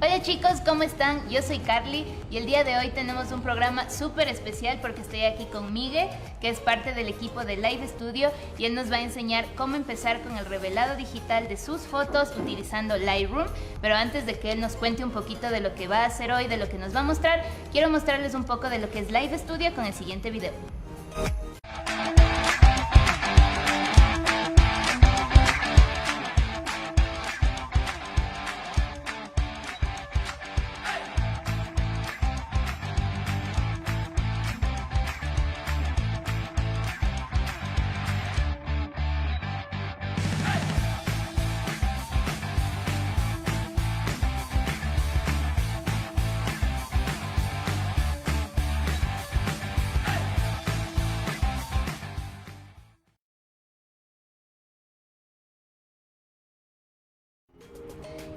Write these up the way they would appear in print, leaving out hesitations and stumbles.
Hola chicos, ¿cómo están? Yo soy Carly y el día de hoy tenemos un programa súper especial porque estoy aquí con Migue, que es parte del equipo de Live Studio, y él nos va a enseñar cómo empezar con el revelado digital de sus fotos utilizando Lightroom. Pero antes de que él nos cuente un poquito de lo que va a hacer hoy, de lo que nos va a mostrar, quiero mostrarles un poco de lo que es Live Studio con el siguiente video.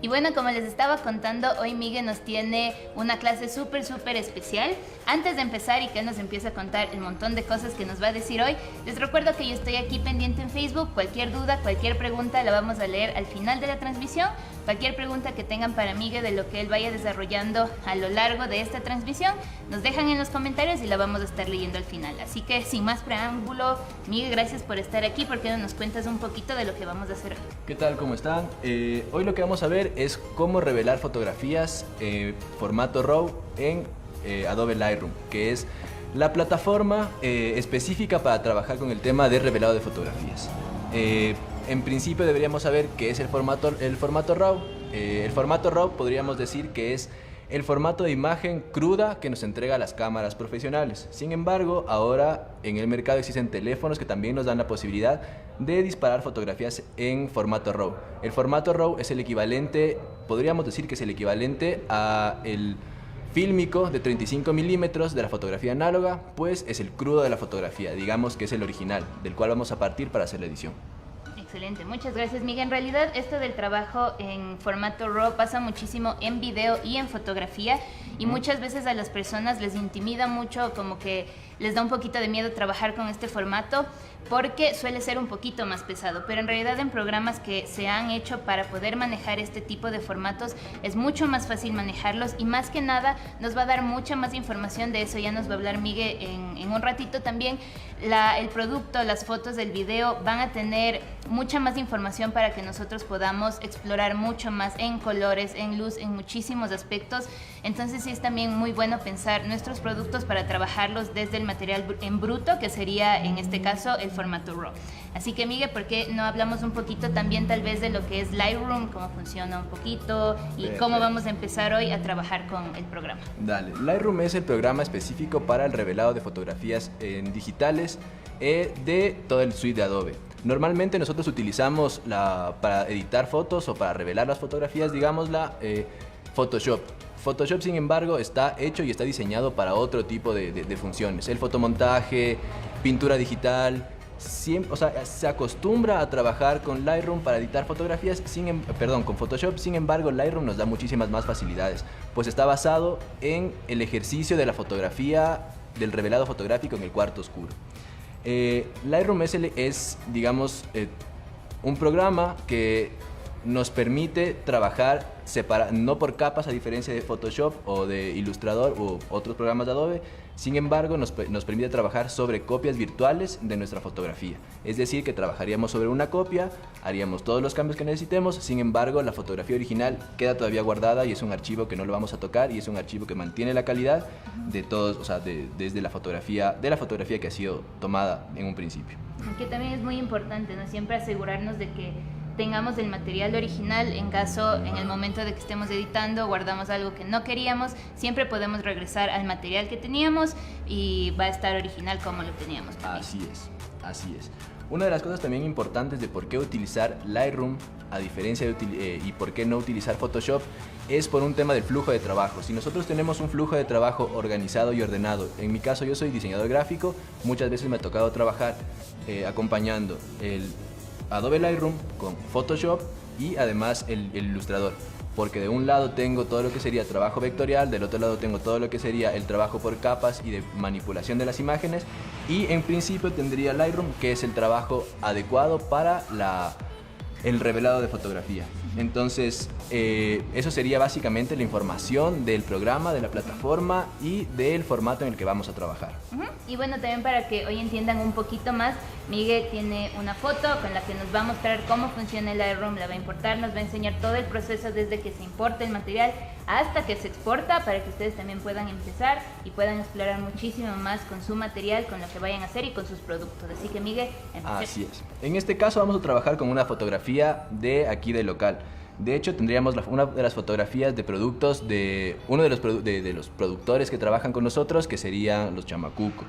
Y bueno, como les estaba contando, hoy Miguel nos tiene una clase súper especial. Antes de empezar y que él nos empiece a contar el montón de cosas que nos va a decir hoy, les recuerdo que yo estoy aquí pendiente en Facebook. Cualquier duda, cualquier pregunta la vamos a leer al final de la transmisión. Cualquier pregunta que tengan para Miguel de lo que él vaya desarrollando a lo largo de esta transmisión, nos dejan en los comentarios y la vamos a estar leyendo al final. Así que sin más preámbulo, Miguel, gracias por estar aquí. ¿Por qué no nos cuentas un poquito de lo que vamos a hacer hoy? ¿Qué tal? ¿Cómo están? Hoy lo que vamos a ver es cómo revelar fotografías formato RAW en Adobe Lightroom, que es la plataforma específica para trabajar con el tema de revelado de fotografías. En principio deberíamos saber qué es el formato RAW. El formato RAW podríamos decir que es el formato de imagen cruda que nos entrega las cámaras profesionales. Sin embargo, ahora en el mercado existen teléfonos que también nos dan la posibilidad de disparar fotografías en formato RAW. El formato RAW es el equivalente, podríamos decir que es el equivalente a el fílmico de 35 milímetros de la fotografía análoga, pues es el crudo de la fotografía, digamos que es el original, del cual vamos a partir para hacer la edición. Excelente, muchas gracias Miguel. En realidad esto del trabajo en formato RAW pasa muchísimo en video y en fotografía, y muchas veces a las personas les intimida mucho, como que les da un poquito de miedo trabajar con este formato porque suele ser un poquito más pesado, pero en realidad en programas que se han hecho para poder manejar este tipo de formatos es mucho más fácil manejarlos, y más que nada nos va a dar mucha más información. De eso ya nos va a hablar Miguel en un ratito también. El producto, las fotos del video van a tener mucha más información para que nosotros podamos explorar mucho más en colores, en luz, en muchísimos aspectos. Entonces sí es también muy bueno pensar nuestros productos para trabajarlos desde el material en bruto, que sería en este caso el formato RAW. Así que Miguel, ¿por qué no hablamos un poquito también tal vez de lo que es Lightroom, cómo funciona un poquito y cómo vamos a empezar hoy a trabajar con el programa? Dale, Lightroom es el programa específico para el revelado de fotografías digitales de todo el suite de Adobe. Normalmente nosotros utilizamos para editar fotos o para revelar las fotografías, digámosla, Photoshop. Photoshop, sin embargo, está hecho y está diseñado para otro tipo de funciones. El fotomontaje, pintura digital, o sea, se acostumbra a trabajar con Lightroom para editar fotografías, con Photoshop. Sin embargo, Lightroom nos da muchísimas más facilidades, pues está basado en el ejercicio de la fotografía, del revelado fotográfico en el cuarto oscuro. Lightroom es digamos, un programa que nos permite trabajar no por capas, a diferencia de Photoshop o de Illustrator u otros programas de Adobe. Sin embargo, nos permite trabajar sobre copias virtuales de nuestra fotografía. Es decir, que trabajaríamos sobre una copia, haríamos todos los cambios que necesitemos. Sin embargo, la fotografía original queda todavía guardada y es un archivo que no lo vamos a tocar, y es un archivo que mantiene la calidad de todos, o sea, desde la fotografía que ha sido tomada en un principio. Que también es muy importante, ¿no? Siempre asegurarnos de que tengamos el material original. En caso, en el momento de que estemos editando, guardamos algo que no queríamos, siempre podemos regresar al material que teníamos y va a estar original como lo teníamos también. Así es. Una de las cosas también importantes de por qué utilizar Lightroom a diferencia y por qué no utilizar Photoshop es por un tema del flujo de trabajo. Si nosotros tenemos un flujo de trabajo organizado y ordenado, en mi caso yo soy diseñador gráfico, muchas veces me ha tocado trabajar acompañando el Adobe Lightroom con Photoshop y además el Illustrator, porque de un lado tengo todo lo que sería trabajo vectorial, del otro lado tengo todo lo que sería el trabajo por capas y de manipulación de las imágenes, y en principio tendría Lightroom, que es el trabajo adecuado para el revelado de fotografía. Entonces, eso sería básicamente la información del programa, de la plataforma y del formato en el que vamos a trabajar. Y bueno, también para que hoy entiendan un poquito más, Miguel tiene una foto con la que nos va a mostrar cómo funciona el Lightroom, la va a importar, nos va a enseñar todo el proceso desde que se importa el material hasta que se exporta, para que ustedes también puedan empezar y puedan explorar muchísimo más con su material, con lo que vayan a hacer y con sus productos. Así que Miguel, empecemos. Así es. En este caso vamos a trabajar con una fotografía de aquí del local. De hecho, tendríamos una de las fotografías de productos de uno de los productores que trabajan con nosotros, que serían los Chamacuco.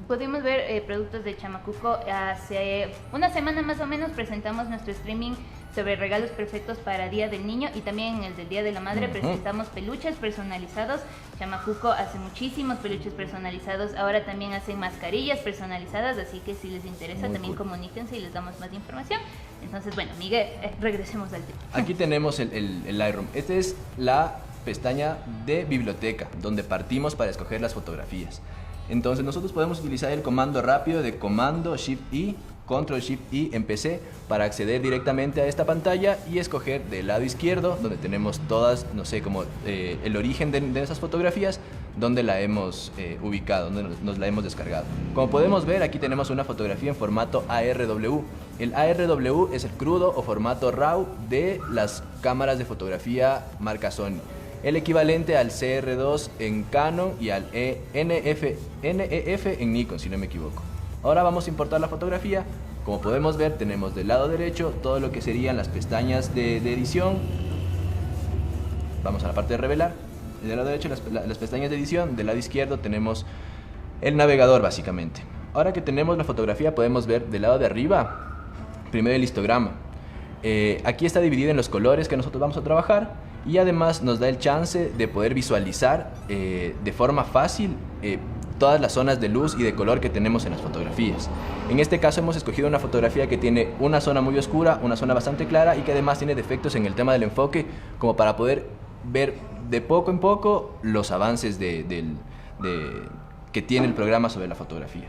Pudimos ver productos de Chamacuco. Hace una semana más o menos presentamos nuestro streaming sobre regalos perfectos para Día del Niño, y también en el del Día de la Madre presentamos peluches personalizados. Chamacuco hace muchísimos peluches personalizados, ahora también hacen mascarillas personalizadas, así que si les interesa también comuníquense y les damos más información. Entonces, bueno, Miguel, regresemos al tema. Aquí tenemos el Lightroom. Esta es la pestaña de biblioteca, donde partimos para escoger las fotografías. Entonces nosotros podemos utilizar el comando rápido de comando Shift-I, Control-Shift-I en PC para acceder directamente a esta pantalla y escoger del lado izquierdo, donde tenemos todas, no sé, como el origen de esas fotografías, donde la hemos ubicado, donde nos la hemos descargado. Como podemos ver, aquí tenemos una fotografía en formato ARW. El ARW es el crudo o formato RAW de las cámaras de fotografía marca Sony. El equivalente al CR2 en Canon y al NEF en Nikon, si no me equivoco. Ahora vamos a importar la fotografía. Como podemos ver, tenemos del lado derecho todo lo que serían las pestañas de edición. Vamos a la parte de revelar. Del lado derecho las pestañas de edición, del lado izquierdo tenemos el navegador básicamente. Ahora que tenemos la fotografía, podemos ver del lado de arriba primero el histograma. Aquí está dividido en los colores que nosotros vamos a trabajar, y además nos da el chance de poder visualizar de forma fácil todas las zonas de luz y de color que tenemos en las fotografías. En este caso hemos escogido una fotografía que tiene una zona muy oscura, una zona bastante clara, y que además tiene defectos en el tema del enfoque, como para poder ver de poco en poco los avances que tiene el programa sobre la fotografía.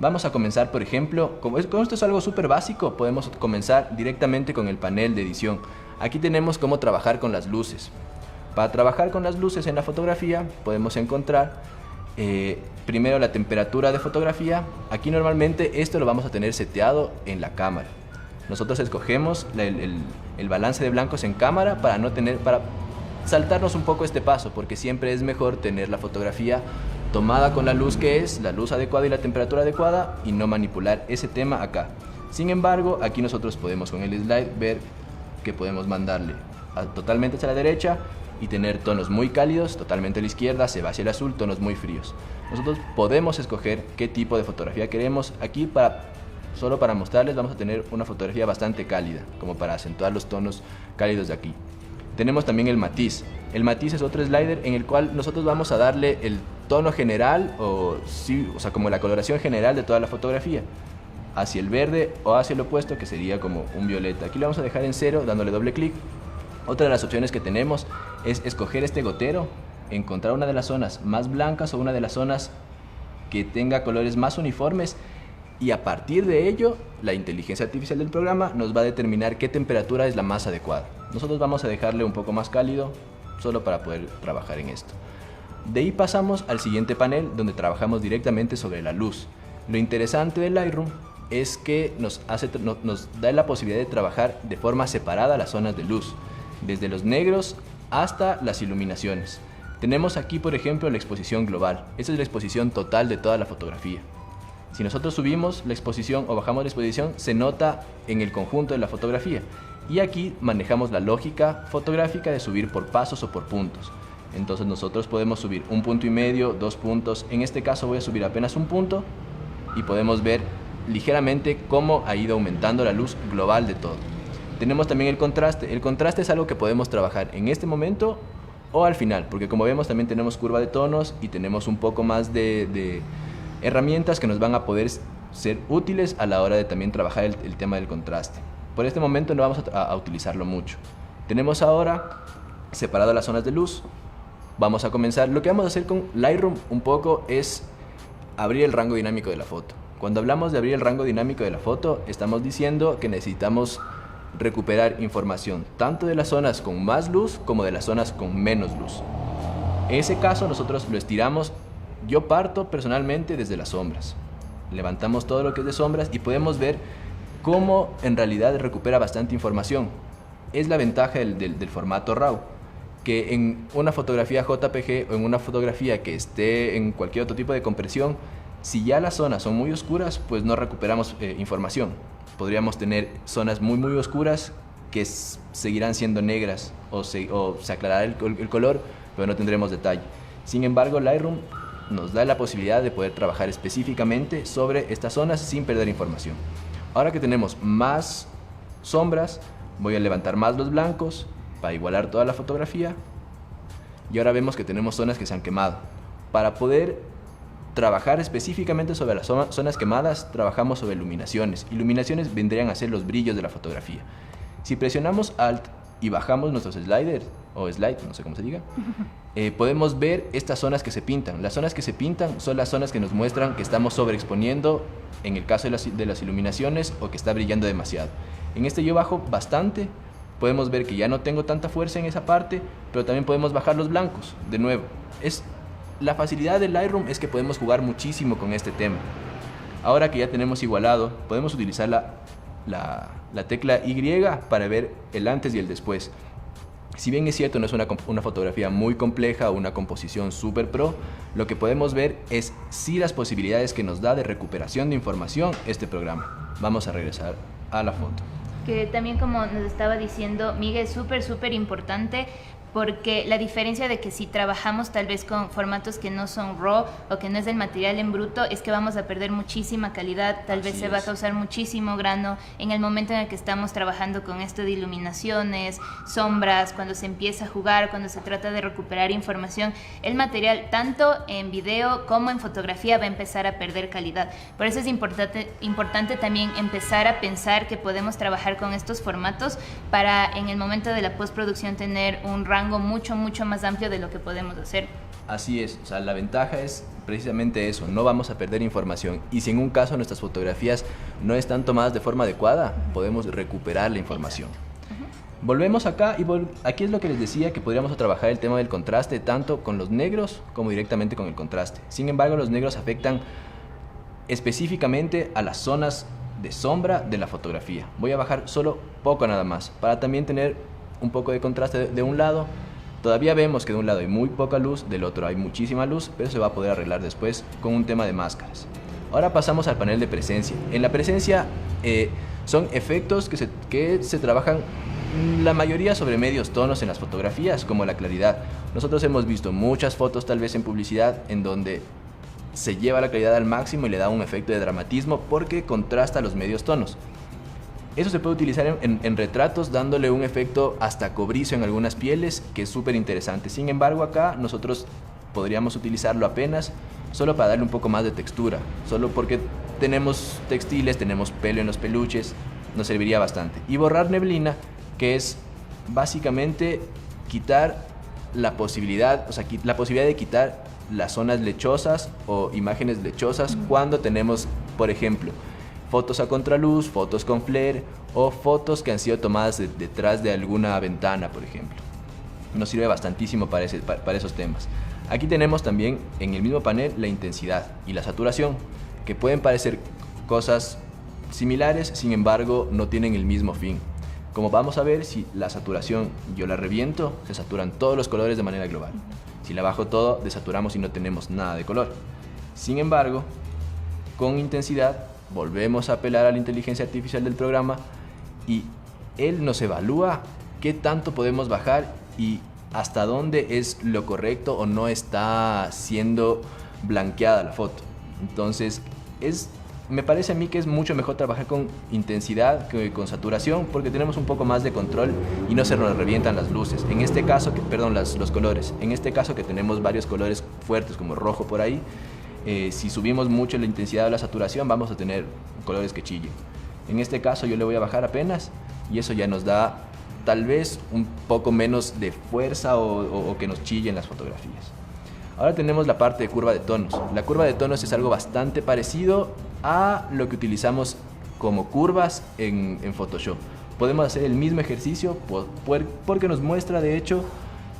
Vamos a comenzar, por ejemplo, como esto es algo súper básico, podemos comenzar directamente con el panel de edición. Aquí tenemos cómo trabajar con las luces. Para trabajar con las luces en la fotografía podemos encontrar primero la temperatura de fotografía. Aquí normalmente esto lo vamos a tener seteado en la cámara. Nosotros escogemos el balance de blancos en cámara para saltarnos un poco este paso, porque siempre es mejor tener la fotografía tomada con la luz que es, la luz adecuada y la temperatura adecuada, y no manipular ese tema acá. Sin embargo, aquí nosotros podemos con el slide ver que podemos mandarle totalmente hacia la derecha y tener tonos muy cálidos, totalmente a la izquierda, se va hacia el azul, tonos muy fríos. Nosotros podemos escoger qué tipo de fotografía queremos. Aquí solo para mostrarles vamos a tener una fotografía bastante cálida, como para acentuar los tonos cálidos de aquí. Tenemos también el matiz. El matiz es otro slider en el cual nosotros vamos a darle el tono general, o sea, como la coloración general de toda la fotografía, hacia el verde o hacia el opuesto, que sería como un violeta. Aquí lo vamos a dejar en 0 dándole doble clic. Otra de las opciones que tenemos es escoger este gotero, encontrar una de las zonas más blancas o una de las zonas que tenga colores más uniformes, y a partir de ello la inteligencia artificial del programa nos va a determinar qué temperatura es la más adecuada. Nosotros vamos a dejarle un poco más cálido solo para poder trabajar en esto. De ahí pasamos al siguiente panel, donde trabajamos directamente sobre la luz. Lo interesante del Lightroom es que nos da la posibilidad de trabajar de forma separada las zonas de luz, desde los negros hasta las iluminaciones. Tenemos aquí, por ejemplo, la exposición global. Esta es la exposición total de toda la fotografía. Si nosotros subimos la exposición o bajamos la exposición, se nota en el conjunto de la fotografía. Y aquí manejamos la lógica fotográfica de subir por pasos o por puntos. Entonces nosotros podemos subir 1,5 puntos, 2 puntos. En este caso voy a subir apenas 1 punto y podemos ver ligeramente cómo ha ido aumentando la luz global de todo. Tenemos también el contraste. El contraste es algo que podemos trabajar en este momento o al final, porque como vemos también tenemos curva de tonos y tenemos un poco más de herramientas que nos van a poder ser útiles a la hora de también trabajar el tema del contraste. Por este momento no vamos a utilizarlo mucho. Tenemos ahora separado las zonas de luz. Vamos a comenzar. Lo que vamos a hacer con Lightroom un poco es abrir el rango dinámico de la foto. Cuando hablamos de abrir el rango dinámico de la foto, estamos diciendo que necesitamos recuperar información tanto de las zonas con más luz como de las zonas con menos luz. En ese caso nosotros lo estiramos. Yo parto personalmente desde las sombras. Levantamos todo lo que es de sombras y podemos ver cómo en realidad recupera bastante información. Es la ventaja del formato RAW, que en una fotografía JPG o en una fotografía que esté en cualquier otro tipo de compresión, si ya las zonas son muy oscuras, pues no recuperamos información. Podríamos tener zonas muy oscuras que seguirán siendo negras o se aclarará el color, pero no tendremos detalle. Sin embargo, Lightroom nos da la posibilidad de poder trabajar específicamente sobre estas zonas sin perder información. Ahora que tenemos más sombras, voy a levantar más los blancos para igualar toda la fotografía. Y ahora vemos que tenemos zonas que se han quemado. Para poder trabajar específicamente sobre las zonas quemadas, trabajamos sobre iluminaciones. Iluminaciones vendrían a ser los brillos de la fotografía. Si presionamos Alt y bajamos nuestros sliders, o slide, no sé cómo se diga, podemos ver estas zonas que se pintan. Las zonas que se pintan son las zonas que nos muestran que estamos sobreexponiendo en el caso de las iluminaciones o que está brillando demasiado. En este yo bajo bastante, podemos ver que ya no tengo tanta fuerza en esa parte, pero también podemos bajar los blancos. De nuevo, la facilidad del Lightroom es que podemos jugar muchísimo con este tema. Ahora que ya tenemos igualado, podemos utilizar la tecla Y para ver el antes y el después. Si bien es cierto, no es una fotografía muy compleja o una composición super pro, lo que podemos ver es sí las posibilidades que nos da de recuperación de información este programa. Vamos a regresar a la foto. Que también, como nos estaba diciendo Miguel, es súper importante, porque la diferencia de que si trabajamos tal vez con formatos que no son RAW o que no es del material en bruto, es que vamos a perder muchísima calidad, tal vez se va a causar muchísimo grano en el momento en el que estamos trabajando con esto de iluminaciones, sombras, cuando se empieza a jugar, cuando se trata de recuperar información, el material tanto en video como en fotografía va a empezar a perder calidad. Por eso es importante también empezar a pensar que podemos trabajar con estos formatos para en el momento de la postproducción tener un rango mucho más amplio de lo que podemos hacer. Así es, o sea, la ventaja es precisamente eso, no vamos a perder información, y si en un caso nuestras fotografías no están tomadas de forma adecuada, podemos recuperar la información. Volvemos acá y aquí es lo que les decía, que podríamos trabajar el tema del contraste tanto con los negros como directamente con el contraste. Sin embargo, los negros afectan específicamente a las zonas de sombra de la fotografía. Voy a bajar solo poco nada más para también tener un poco de contraste de un lado. Todavía vemos que de un lado hay muy poca luz, del otro hay muchísima luz, pero se va a poder arreglar después con un tema de máscaras. Ahora pasamos al panel de presencia. En la presencia son efectos que se trabajan la mayoría sobre medios tonos en las fotografías, como la claridad. Nosotros hemos visto muchas fotos tal vez en publicidad en donde se lleva la claridad al máximo y le da un efecto de dramatismo porque contrasta los medios tonos. Eso se puede utilizar en retratos, dándole un efecto hasta cobrizo en algunas pieles, que es súper interesante. Sin embargo, acá nosotros podríamos utilizarlo apenas solo para darle un poco más de textura. Solo porque tenemos textiles, tenemos pelo en los peluches, nos serviría bastante. Y borrar neblina, que es básicamente quitar la posibilidad de quitar las zonas lechosas o imágenes lechosas cuando tenemos, por ejemplo, fotos a contraluz, fotos con flare o fotos que han sido tomadas detrás de alguna ventana, por ejemplo. Nos sirve bastantísimo para esos temas. Aquí tenemos también en el mismo panel la intensidad y la saturación, que pueden parecer cosas similares, sin embargo no tienen el mismo fin. Como vamos a ver, si la saturación yo la reviento, se saturan todos los colores de manera global. Si la bajo todo, desaturamos y no tenemos nada de color. Sin embargo, con intensidad volvemos a apelar a la inteligencia artificial del programa y él nos evalúa qué tanto podemos bajar y hasta dónde es lo correcto o no está siendo blanqueada la foto. Entonces, me parece a mí que es mucho mejor trabajar con intensidad que con saturación, porque tenemos un poco más de control y no se nos revientan las luces. En este caso, los colores. En este caso que tenemos varios colores fuertes como rojo por ahí, si subimos mucho la intensidad de la saturación vamos a tener colores que chillen. En este caso yo le voy a bajar apenas y eso ya nos da tal vez un poco menos de fuerza o que nos chillen las fotografías. Ahora tenemos la parte de curva de tonos. La curva de tonos es algo bastante parecido a lo que utilizamos como curvas en Photoshop. podemos hacer el mismo ejercicio porque nos muestra de hecho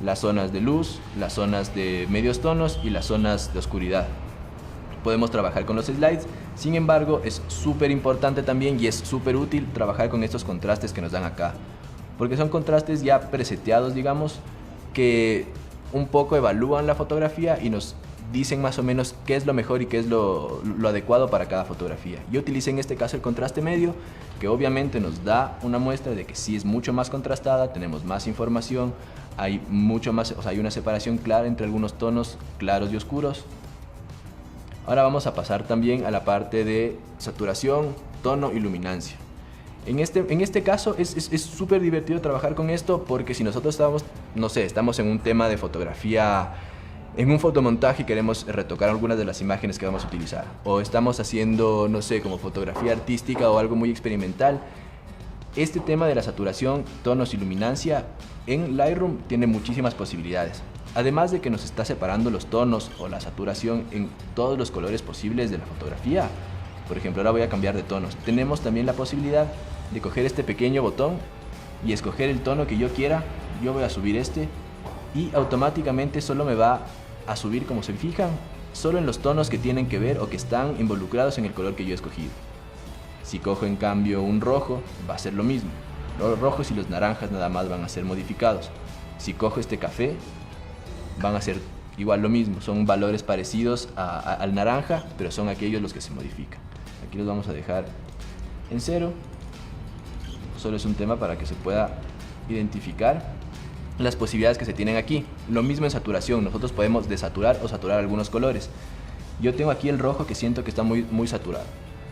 las zonas de luz, las zonas de medios tonos y las zonas de oscuridad. Podemos trabajar con los slides, sin embargo es súper importante también y es súper útil trabajar con estos contrastes que nos dan acá, porque son contrastes ya preseteados, digamos, que un poco evalúan la fotografía y nos dicen más o menos qué es lo mejor y qué es lo adecuado para cada fotografía. Yo utilicé en este caso el contraste medio, que obviamente nos da una muestra de que sí es mucho más contrastada, tenemos más información, hay mucho más, o sea, hay una separación clara entre algunos tonos claros y oscuros. Ahora vamos a pasar también a la parte de saturación, tono y luminancia. En este caso es súper divertido trabajar con esto, porque si nosotros estamos en un tema de fotografía, en un fotomontaje y queremos retocar algunas de las imágenes que vamos a utilizar, o estamos haciendo, no sé, como fotografía artística o algo muy experimental, este tema de la saturación, tonos y luminancia en Lightroom tiene muchísimas posibilidades. Además de que nos está separando los tonos o la saturación en todos los colores posibles de la fotografía. Por ejemplo, ahora voy a cambiar de tonos. Tenemos también la posibilidad de coger este pequeño botón y escoger el tono que yo quiera. Yo voy a subir este y automáticamente solo me va a subir, como se fijan, solo en los tonos que tienen que ver o que están involucrados en el color que yo he escogido. Si cojo en cambio un rojo, va a ser lo mismo. Los rojos y los naranjas nada más van a ser modificados. Si cojo este café, van a ser igual lo mismo. Son valores parecidos al naranja, pero son aquellos los que se modifican. Aquí los vamos a dejar en 0. Solo es un tema para que se pueda identificar las posibilidades que se tienen aquí. Lo mismo en saturación, nosotros podemos desaturar o saturar algunos colores. Yo tengo aquí el rojo que siento que está muy saturado.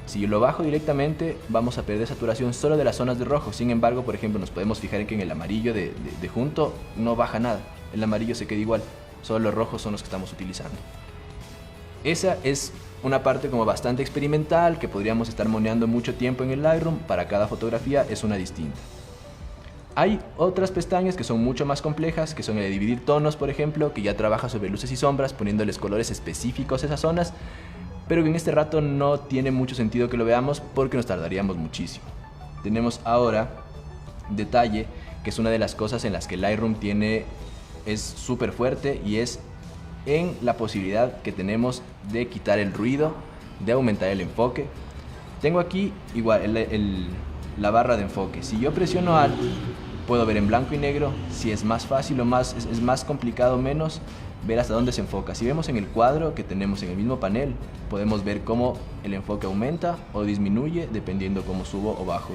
Si yo lo bajo directamente, vamos a perder saturación solo de las zonas de rojo. Sin embargo, por ejemplo, nos podemos fijar en que en el amarillo de junto no baja nada. El amarillo se queda igual, solo los rojos son los que estamos utilizando. Esa es una parte como bastante experimental, que podríamos estar moneando mucho tiempo en el Lightroom. Para cada fotografía es una distinta. Hay otras pestañas que son mucho más complejas, que son el de dividir tonos, por ejemplo, que ya trabaja sobre luces y sombras, poniéndoles colores específicos a esas zonas, pero que en este rato no tiene mucho sentido que lo veamos porque nos tardaríamos muchísimo. Tenemos ahora detalle, que es una de las cosas en las que Lightroom es súper fuerte, y es en la posibilidad que tenemos de quitar el ruido, de aumentar el enfoque. Tengo aquí igual la barra de enfoque. Si yo presiono Alt, puedo ver en blanco y negro si es más fácil o es más complicado o menos ver hasta dónde se enfoca. Si vemos en el cuadro que tenemos en el mismo panel, podemos ver cómo el enfoque aumenta o disminuye dependiendo cómo subo o bajo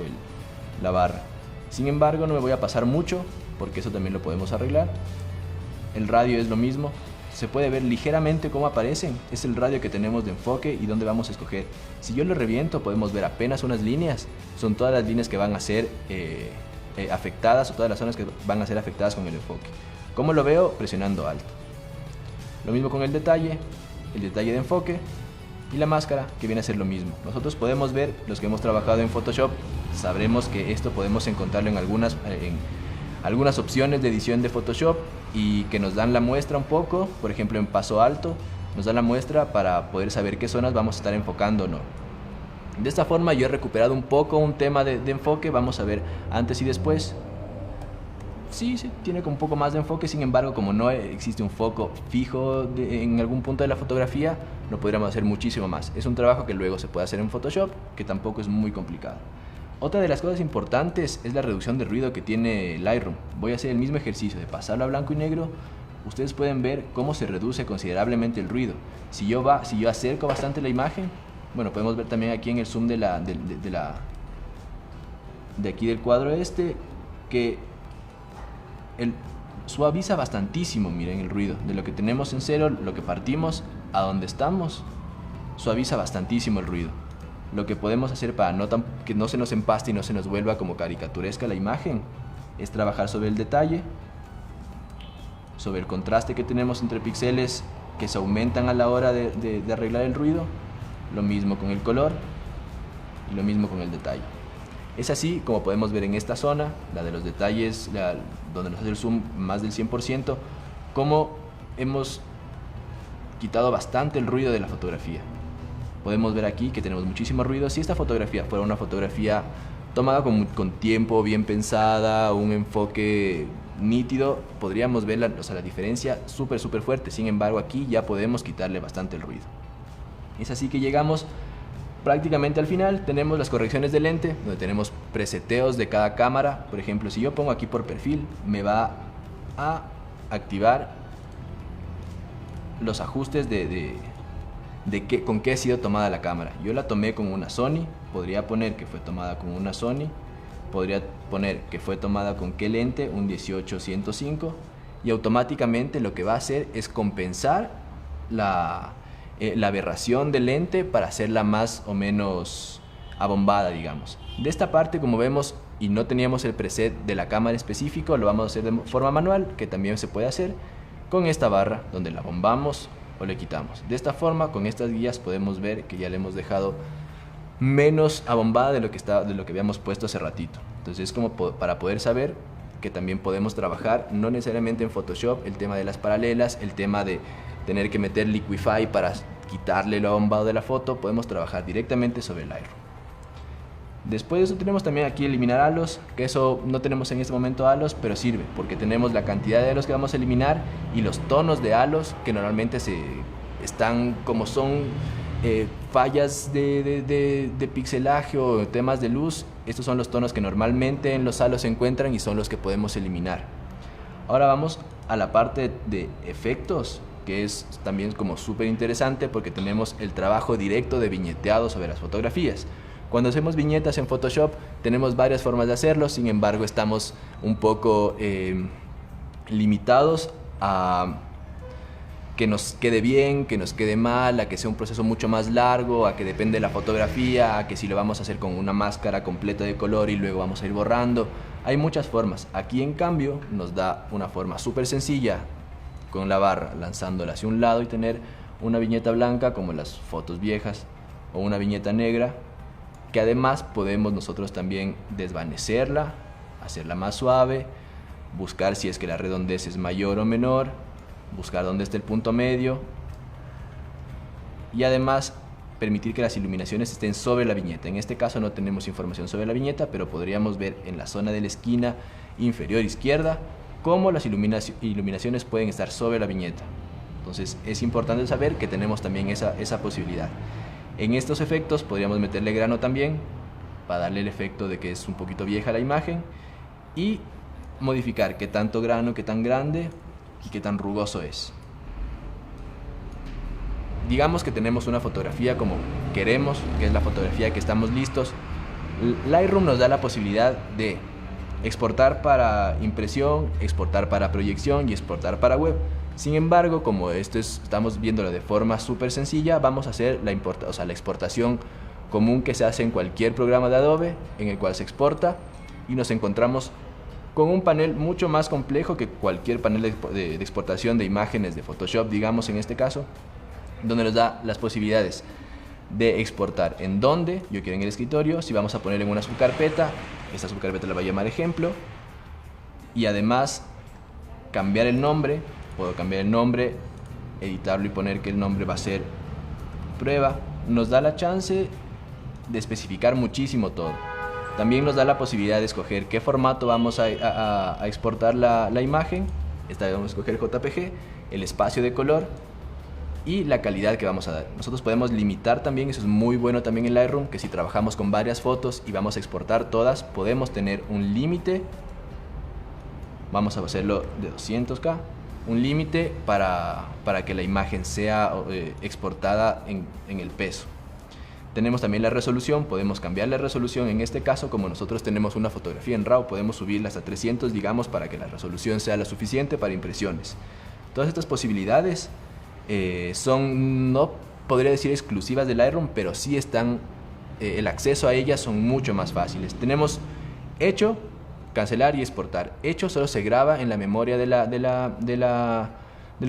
la barra. Sin embargo, no me voy a pasar mucho porque eso también lo podemos arreglar. El radio es lo mismo. Se puede ver ligeramente cómo aparecen. Es el radio que tenemos de enfoque y dónde vamos a escoger. Si yo lo reviento, podemos ver apenas unas líneas. Son todas las líneas que van a ser afectadas, o todas las zonas que van a ser afectadas con el enfoque. ¿Cómo lo veo? Presionando Alt. Lo mismo con el detalle de enfoque y la máscara, que viene a ser lo mismo. Nosotros podemos ver, los que hemos trabajado en Photoshop, sabremos que esto podemos encontrarlo en algunas opciones de edición de Photoshop, y que nos dan la muestra un poco. Por ejemplo, en paso alto nos da la muestra para poder saber qué zonas vamos a estar enfocando o no. De esta forma yo he recuperado un poco un tema de enfoque. Vamos a ver antes y después. Sí, tiene como un poco más de enfoque. Sin embargo, como no existe un foco fijo en algún punto de la fotografía, no podríamos hacer muchísimo más. Es un trabajo que luego se puede hacer en Photoshop, que tampoco es muy complicado. Otra de las cosas importantes es la reducción de ruido que tiene Lightroom. Voy a hacer el mismo ejercicio de pasarlo a blanco y negro. Ustedes pueden ver cómo se reduce considerablemente el ruido. Si yo acerco bastante la imagen, bueno, podemos ver también aquí en el zoom de aquí del cuadro que suaviza bastantísimo. Miren el ruido de lo que tenemos en 0, lo que partimos a donde estamos, suaviza bastantísimo el ruido. Lo que podemos hacer para que no se nos empaste y no se nos vuelva como caricaturesca la imagen es trabajar sobre el detalle, sobre el contraste que tenemos entre píxeles que se aumentan a la hora de arreglar el ruido. Lo mismo con el color y lo mismo con el detalle. Es así como podemos ver en esta zona, la de los detalles, donde nos hace el zoom más del 100%, cómo hemos quitado bastante el ruido de la fotografía. Podemos ver aquí que tenemos muchísimo ruido. Si esta fotografía fuera una fotografía tomada con tiempo, bien pensada, un enfoque nítido, podríamos ver la diferencia súper fuerte. Sin embargo, aquí ya podemos quitarle bastante el ruido. Es así que llegamos prácticamente al final. Tenemos las correcciones de lente, donde tenemos preseteos de cada cámara. Por ejemplo, si yo pongo aquí por perfil, me va a activar los ajustes con qué ha sido tomada la cámara. Yo la tomé con una Sony, podría poner que fue tomada con una Sony, podría poner que fue tomada con qué lente, un 18-105, y automáticamente lo que va a hacer es compensar la aberración del lente para hacerla más o menos abombada, digamos. De esta parte, como vemos, y no teníamos el preset de la cámara específico, lo vamos a hacer de forma manual, que también se puede hacer con esta barra donde la bombamos o le quitamos. De esta forma, con estas guías podemos ver que ya le hemos dejado menos abombada de lo que habíamos puesto hace ratito. Entonces es como para poder saber que también podemos trabajar, no necesariamente en Photoshop, el tema de las paralelas, el tema de tener que meter Liquify para quitarle lo abombado de la foto, podemos trabajar directamente sobre el Lightroom. Después de eso tenemos también aquí eliminar halos, que eso no tenemos en este momento halos, pero sirve porque tenemos la cantidad de halos que vamos a eliminar y los tonos de halos que normalmente están como son fallas de pixelaje o temas de luz. Estos son los tonos que normalmente en los halos se encuentran y son los que podemos eliminar. Ahora vamos a la parte de efectos, que es también como súper interesante porque tenemos el trabajo directo de viñeteado sobre las fotografías. Cuando hacemos viñetas en Photoshop tenemos varias formas de hacerlo, sin embargo estamos un poco limitados a que nos quede bien, que nos quede mal, a que sea un proceso mucho más largo, a que depende de la fotografía, a que si lo vamos a hacer con una máscara completa de color y luego vamos a ir borrando. Hay muchas formas. Aquí en cambio nos da una forma súper sencilla con la barra, lanzándola hacia un lado y tener una viñeta blanca como en las fotos viejas o una viñeta negra, que además podemos nosotros también desvanecerla, hacerla más suave, buscar si es que la redondez es mayor o menor, buscar dónde está el punto medio y además permitir que las iluminaciones estén sobre la viñeta. En este caso no tenemos información sobre la viñeta, pero podríamos ver en la zona de la esquina inferior izquierda cómo las iluminaciones pueden estar sobre la viñeta. Entonces es importante saber que tenemos también esa posibilidad. En estos efectos podríamos meterle grano también para darle el efecto de que es un poquito vieja la imagen y modificar qué tanto grano, qué tan grande y qué tan rugoso es. Digamos que tenemos una fotografía como queremos, que es la fotografía que estamos listos. Lightroom nos da la posibilidad de exportar para impresión, exportar para proyección y exportar para web. Sin embargo, como estamos viéndolo de forma súper sencilla, vamos a hacer la exportación común que se hace en cualquier programa de Adobe, en el cual se exporta y nos encontramos con un panel mucho más complejo que cualquier panel de exportación de imágenes de Photoshop, digamos en este caso, donde nos da las posibilidades de exportar en donde yo quiero en el escritorio, si vamos a poner en una subcarpeta, esta subcarpeta la voy a llamar ejemplo, y además cambiar el nombre. Puedo cambiar el nombre, editarlo y poner que el nombre va a ser prueba. Nos da la chance de especificar muchísimo todo. También nos da la posibilidad de escoger qué formato vamos a exportar la imagen. Esta vez vamos a escoger JPG, el espacio de color y la calidad que vamos a dar. Nosotros podemos limitar también, eso es muy bueno también en Lightroom, que si trabajamos con varias fotos y vamos a exportar todas, podemos tener un límite. Vamos a hacerlo de 200K. Un límite para que la imagen sea exportada en el peso. Tenemos también la resolución, podemos cambiar la resolución. En este caso, como nosotros tenemos una fotografía en RAW, podemos subirla hasta 300, digamos, para que la resolución sea lo suficiente para impresiones. Todas estas posibilidades son, no podría decir exclusivas de Lightroom, pero sí están, el acceso a ellas son mucho más fáciles. Tenemos hecho, cancelar y exportar. Hecho solo se graba en la memoria del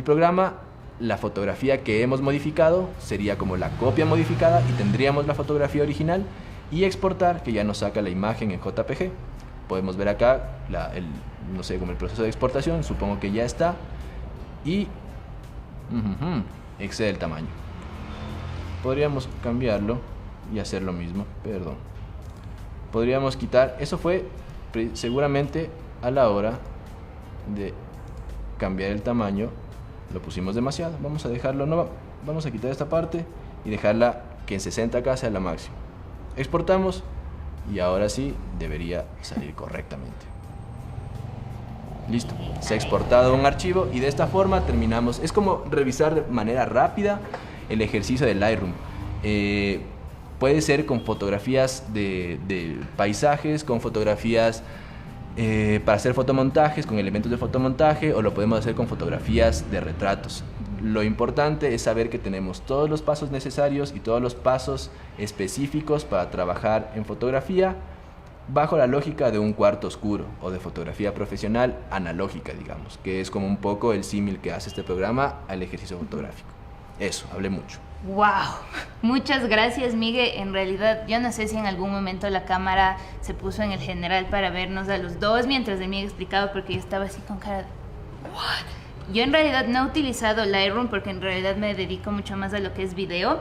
programa. La fotografía que hemos modificado sería como la copia modificada y tendríamos la fotografía original. Y exportar, que ya nos saca la imagen en JPG. Podemos ver acá no sé, como el proceso de exportación, supongo que ya está. Y excede el tamaño. Podríamos cambiarlo y hacer lo mismo, perdón. podríamos quitar, eso fue seguramente a la hora de cambiar el tamaño, lo pusimos demasiado, vamos a dejarlo, no, vamos a quitar esta parte y dejarla que en 60K sea la máxima. Exportamos y ahora sí debería salir correctamente. Listo, se ha exportado un archivo y de esta forma terminamos. Es como revisar de manera rápida el ejercicio de Lightroom. Puede ser con fotografías de paisajes, con fotografías para hacer fotomontajes, con elementos de fotomontaje, o lo podemos hacer con fotografías de retratos. Lo importante es saber que tenemos todos los pasos necesarios y todos los pasos específicos para trabajar en fotografía bajo la lógica de un cuarto oscuro o de fotografía profesional analógica, digamos, que es como un poco el símil que hace este programa al ejercicio fotográfico. Eso, hablé mucho. ¡Wow! Muchas gracias, Miguel. En realidad, yo no sé si en algún momento la cámara se puso en el general para vernos a los dos mientras el Miguel explicaba, porque yo estaba así con cara de ¿what? Yo en realidad no he utilizado Lightroom porque en realidad me dedico mucho más a lo que es video.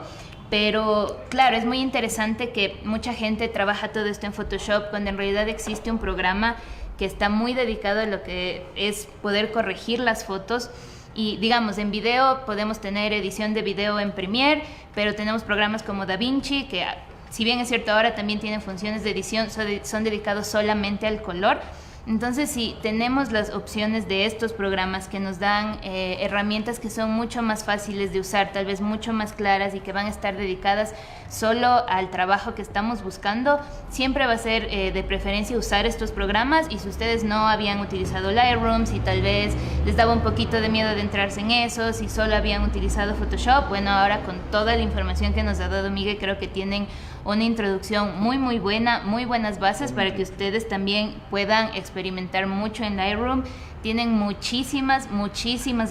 Pero claro, es muy interesante que mucha gente trabaja todo esto en Photoshop cuando en realidad existe un programa que está muy dedicado a lo que es poder corregir las fotos. Y digamos, en video podemos tener edición de video en Premiere, pero tenemos programas como DaVinci que, si bien es cierto, ahora también tienen funciones de edición, son dedicados solamente al color. Entonces, si tenemos las opciones de estos programas que nos dan herramientas que son mucho más fáciles de usar, tal vez mucho más claras y que van a estar dedicadas solo al trabajo que estamos buscando, siempre va a ser de preferencia usar estos programas. Y si ustedes no habían utilizado Lightroom, si tal vez les daba un poquito de miedo de entrarse en eso, si solo habían utilizado Photoshop, bueno, ahora con toda la información que nos ha dado Miguel, creo que tienen una introducción muy buena, muy buenas bases para que ustedes también puedan experimentar mucho en Lightroom. Tienen muchísimas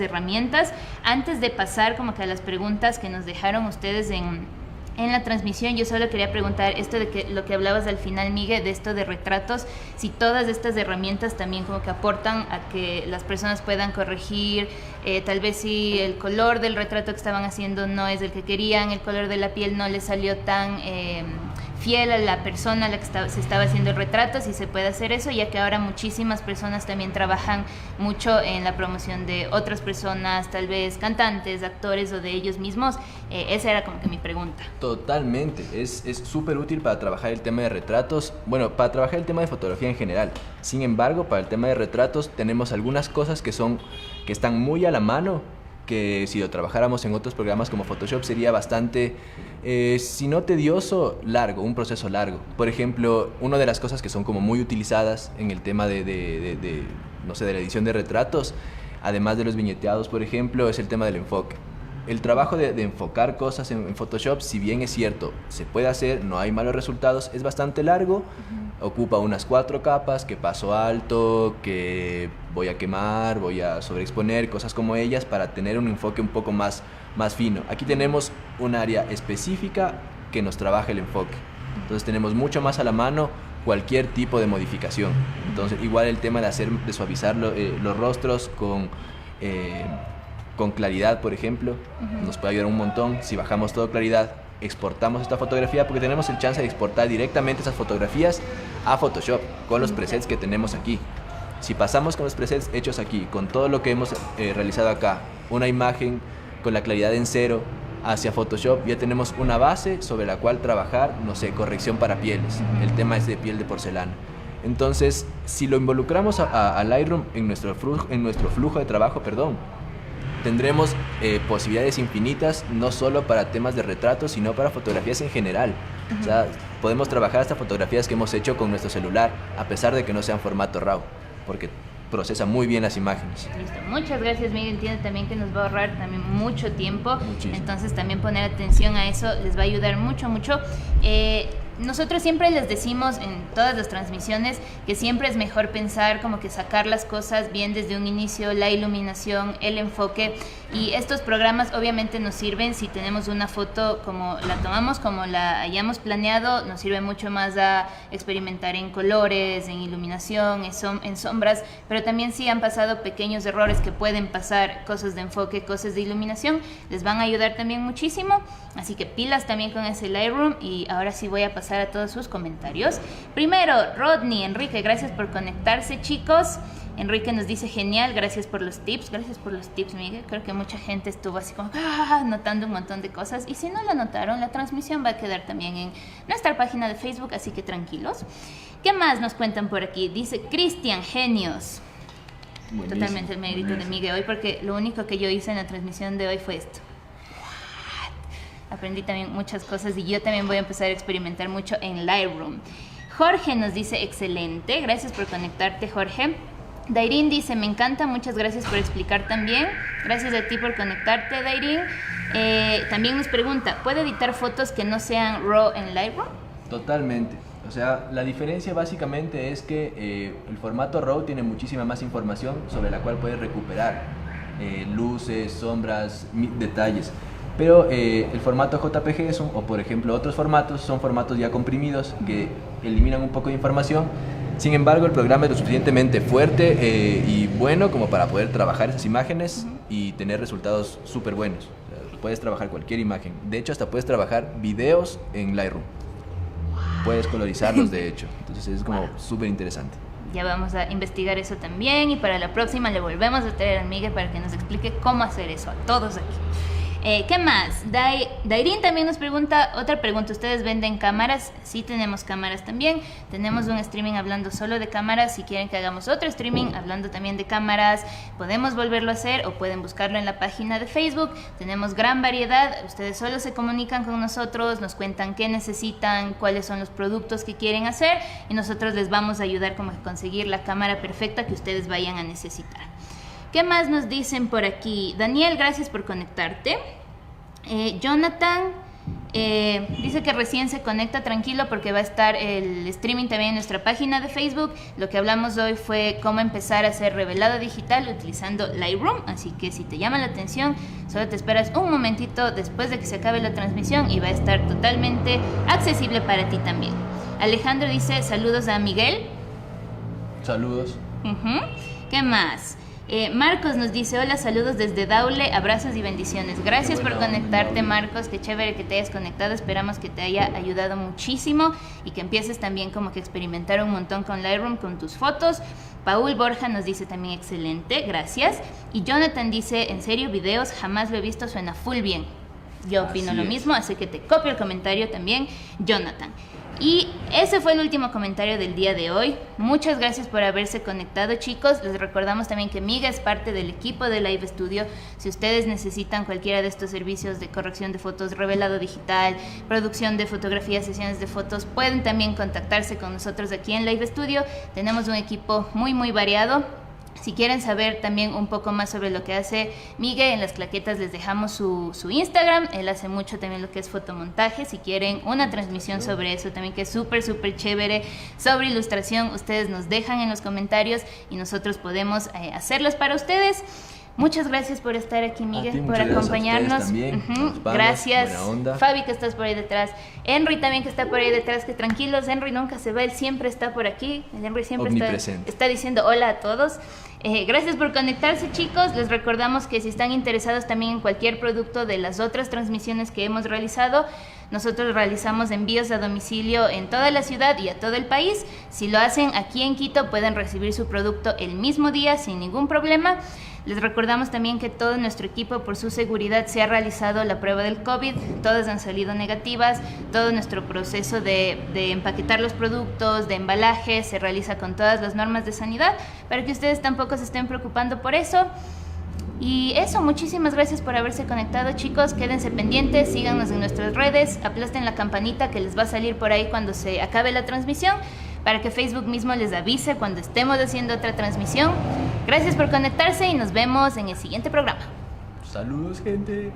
herramientas. Antes de pasar como que a las preguntas que nos dejaron ustedes en la transmisión, yo solo quería preguntar esto de que lo que hablabas al final, Miguel, de esto de retratos, si todas estas herramientas también como que aportan a que las personas puedan corregir, tal vez si el color del retrato que estaban haciendo no es el que querían, el color de la piel no les salió tan fiel a la persona a la que se estaba haciendo el retrato, si se puede hacer eso, ya que ahora muchísimas personas también trabajan mucho en la promoción de otras personas, tal vez cantantes, actores o de ellos mismos. Esa era como que mi pregunta. Totalmente, es súper útil para trabajar el tema de retratos, bueno, para trabajar el tema de fotografía en general. Sin embargo, para el tema de retratos tenemos algunas cosas que están muy a la mano, que si lo trabajáramos en otros programas como Photoshop sería bastante, si no tedioso, largo, un proceso largo. Por ejemplo, una de las cosas que son como muy utilizadas en el tema de la edición de retratos, además de los viñeteados, por ejemplo, es el tema del enfoque. El trabajo de enfocar cosas en Photoshop, si bien es cierto, se puede hacer, no hay malos resultados, es bastante largo, ocupa unas 4 capas, que paso alto, que voy a quemar, voy a sobreexponer, cosas como ellas, para tener un enfoque un poco más fino. Aquí tenemos un área específica que nos trabaja el enfoque, entonces tenemos mucho más a la mano cualquier tipo de modificación. Entonces igual el tema de suavizar los rostros con claridad, por ejemplo, nos puede ayudar un montón. Si bajamos todo claridad, exportamos esta fotografía, porque tenemos el chance de exportar directamente esas fotografías a Photoshop con los presets que tenemos aquí. Si pasamos con los presets hechos aquí, con todo lo que hemos realizado acá, una imagen con la claridad en 0 hacia Photoshop, ya tenemos una base sobre la cual trabajar, no sé, corrección para pieles. El tema es de piel de porcelana. Entonces, si lo involucramos a Lightroom en nuestro flujo de trabajo, tendremos posibilidades infinitas, no solo para temas de retratos, sino para fotografías en general. O sea, podemos trabajar hasta fotografías que hemos hecho con nuestro celular, a pesar de que no sean formato RAW, porque procesa muy bien las imágenes. Listo, muchas gracias, Miguel. Entiendo también que nos va a ahorrar también mucho tiempo. Muchísimo. Entonces también poner atención a eso les va a ayudar mucho. Nosotros siempre les decimos en todas las transmisiones que siempre es mejor pensar como que sacar las cosas bien desde un inicio, la iluminación, el enfoque, y estos programas obviamente nos sirven si tenemos una foto como la tomamos, como la hayamos planeado, nos sirve mucho más a experimentar en colores, en iluminación, en sombras, pero también si han pasado pequeños errores que pueden pasar, cosas de enfoque, cosas de iluminación, les van a ayudar también muchísimo, así que pilas también con ese Lightroom. Y ahora sí voy a pasar pasar a todos sus comentarios. Primero, Rodney, Enrique, gracias por conectarse, chicos. Enrique nos dice, genial, gracias por los tips. Gracias por los tips, Miguel. Creo que mucha gente estuvo así como anotando un montón de cosas. Y si no lo anotaron, la transmisión va a quedar también en nuestra página de Facebook, así que tranquilos. ¿Qué más nos cuentan por aquí? Dice Cristian, genios. Buenísimo. Totalmente el mérito de Miguel hoy, porque lo único que yo hice en la transmisión de hoy fue esto. Aprendí también muchas cosas y yo también voy a empezar a experimentar mucho en Lightroom. Jorge nos dice, excelente, gracias por conectarte, Jorge. Dairin dice, me encanta, muchas gracias por explicar también. Gracias a ti por conectarte, Dairin. También nos pregunta, ¿puede editar fotos que no sean RAW en Lightroom? Totalmente. O sea, la diferencia básicamente es que el formato RAW tiene muchísima más información sobre la cual puedes recuperar luces, sombras, detalles. Pero el formato JPG o por ejemplo otros formatos son formatos ya comprimidos que eliminan un poco de información. Sin embargo, el programa es lo suficientemente fuerte y bueno como para poder trabajar esas imágenes y tener resultados súper buenos. O sea, puedes trabajar cualquier imagen. De hecho, hasta puedes trabajar videos en Lightroom. Puedes colorizarlos, de hecho. Entonces es como súper interesante. Ya vamos a investigar eso también y para la próxima le volvemos a traer a Miguel para que nos explique cómo hacer eso a todos aquí. ¿Qué más? Dairin también nos pregunta, otra pregunta, ¿ustedes venden cámaras? Sí, tenemos cámaras también. Tenemos un streaming hablando solo de cámaras. Si quieren que hagamos otro streaming hablando también de cámaras, podemos volverlo a hacer o pueden buscarlo en la página de Facebook. Tenemos gran variedad. Ustedes solo se comunican con nosotros, nos cuentan qué necesitan, cuáles son los productos que quieren hacer y nosotros les vamos a ayudar como a conseguir la cámara perfecta que ustedes vayan a necesitar. ¿Qué más nos dicen por aquí? Daniel, gracias por conectarte. Jonathan dice que recién se conecta, tranquilo porque va a estar el streaming también en nuestra página de Facebook. Lo que hablamos hoy fue cómo empezar a hacer revelado digital utilizando Lightroom, así que si te llama la atención, solo te esperas un momentito después de que se acabe la transmisión y va a estar totalmente accesible para ti también. Alejandro dice, saludos a Miguel. Saludos. ¿Qué más? Marcos nos dice, hola, saludos desde Daule, abrazos y bendiciones. Gracias por conectarte, Marcos, qué chévere que te hayas conectado, esperamos que te haya ayudado muchísimo y que empieces también como que a experimentar un montón con Lightroom, con tus fotos. Paul Borja nos dice también, excelente, gracias. Y Jonathan dice, en serio, videos, jamás lo he visto, suena full bien. Yo opino lo mismo, así que te copio el comentario también, Jonathan. Y ese fue el último comentario del día de hoy. Muchas gracias por haberse conectado, chicos. Les recordamos también que Miga es parte del equipo de Live Studio. Si ustedes necesitan cualquiera de estos servicios de corrección de fotos, revelado digital, producción de fotografías, sesiones de fotos, pueden también contactarse con nosotros aquí en Live Studio. Tenemos un equipo muy variado. Si quieren saber también un poco más sobre lo que hace Miguel, en las claquetas les dejamos su Instagram. Él hace mucho también lo que es fotomontaje. Si quieren una transmisión sobre eso también, que es súper chévere, sobre ilustración, ustedes nos dejan en los comentarios y nosotros podemos hacerlas para ustedes. Muchas gracias por estar aquí, Miguel, por acompañarnos. Gracias, Fabi, que estás por ahí detrás. Henry también, que está por ahí detrás. Que tranquilos, Henry nunca se va, él siempre está por aquí. Henry siempre está diciendo hola a todos. Gracias por conectarse, chicos. Les recordamos que si están interesados también en cualquier producto de las otras transmisiones que hemos realizado, nosotros realizamos envíos a domicilio en toda la ciudad y a todo el país. Si lo hacen aquí en Quito, pueden recibir su producto el mismo día sin ningún problema. Les recordamos también que todo nuestro equipo, por su seguridad, se ha realizado la prueba del COVID. Todas han salido negativas. Todo nuestro proceso de empaquetar los productos, de embalaje, se realiza con todas las normas de sanidad, para que ustedes tampoco se estén preocupando por eso. Y eso, muchísimas gracias por haberse conectado, chicos. Quédense pendientes, síganos en nuestras redes, aplasten la campanita que les va a salir por ahí cuando se acabe la transmisión, para que Facebook mismo les avise cuando estemos haciendo otra transmisión. Gracias por conectarse y nos vemos en el siguiente programa. Saludos, gente.